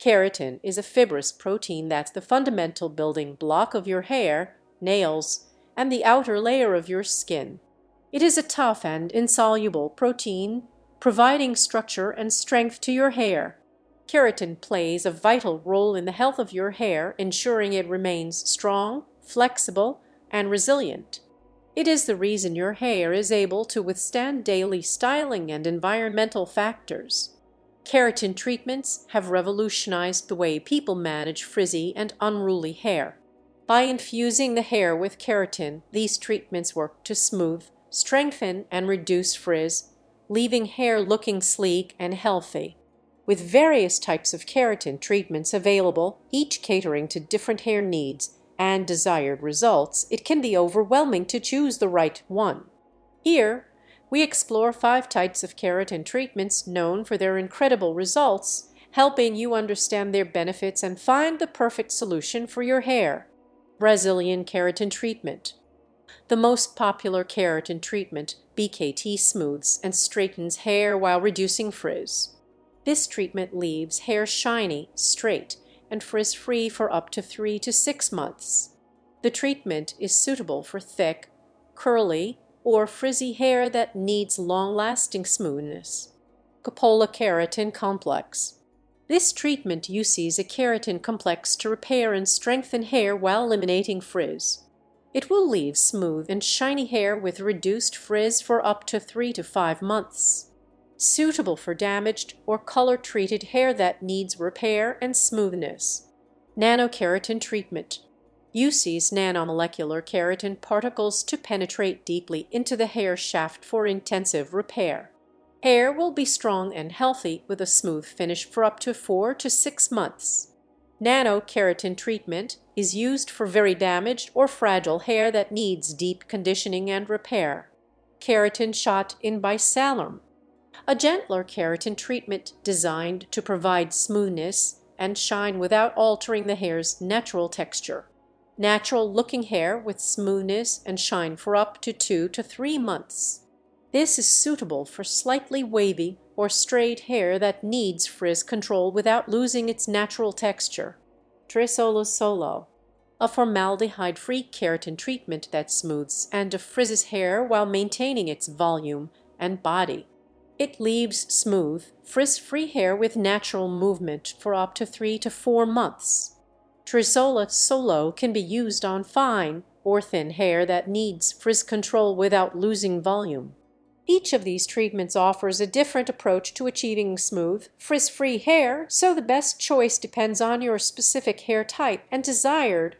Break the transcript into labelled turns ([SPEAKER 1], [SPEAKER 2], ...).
[SPEAKER 1] Keratin is a fibrous protein that's the fundamental building block of your hair, nails, and the outer layer of your skin. It is a tough and insoluble protein, providing structure and strength to your hair. Keratin plays a vital role in the health of your hair, ensuring it remains strong, flexible, and resilient. It is the reason your hair is able to withstand daily styling and environmental factors. Keratin treatments have revolutionized the way people manage frizzy and unruly hair. By infusing the hair with keratin, these treatments work to smooth, strengthen, and reduce frizz, leaving hair looking sleek and healthy. With various types of keratin treatments available, each catering to different hair needs and desired results, it can be overwhelming to choose the right one. Here, we explore 5 types of keratin treatments known for their incredible results, helping you understand their benefits and find the perfect solution for your hair. Brazilian keratin treatment. The most popular keratin treatment, BKT, smooths and straightens hair while reducing frizz. This treatment leaves hair shiny, straight, and frizz-free for up to 3 to 6 months. The treatment is suitable for thick, curly, or frizzy hair that needs long-lasting smoothness. Cupola Keratin Complex. This treatment uses a keratin complex to repair and strengthen hair while eliminating frizz. It will leave smooth and shiny hair with reduced frizz for up to 3 to 5 months. Suitable for damaged or color-treated hair that needs repair and smoothness. Nanokeratin treatment. Uses nanomolecular keratin particles to penetrate deeply into the hair shaft for intensive repair. Hair will be strong and healthy with a smooth finish for up to 4 to 6 months. Nanokeratin treatment is used for very damaged or fragile hair that needs deep conditioning and repair. Keratin shot in by Salon. A gentler keratin treatment designed to provide smoothness and shine without altering the hair's natural texture. Natural-looking hair with smoothness and shine for up to 2 to 3 months. This is suitable for slightly wavy or straight hair that needs frizz control without losing its natural texture. Solo, a formaldehyde-free keratin treatment that smooths and defrizzes hair while maintaining its volume and body. It leaves smooth, frizz-free hair with natural movement for up to 3 to 4 months. Solo can be used on fine or thin hair that needs frizz control without losing volume. Each of these treatments offers a different approach to achieving smooth, frizz-free hair, so the best choice depends on your specific hair type and desired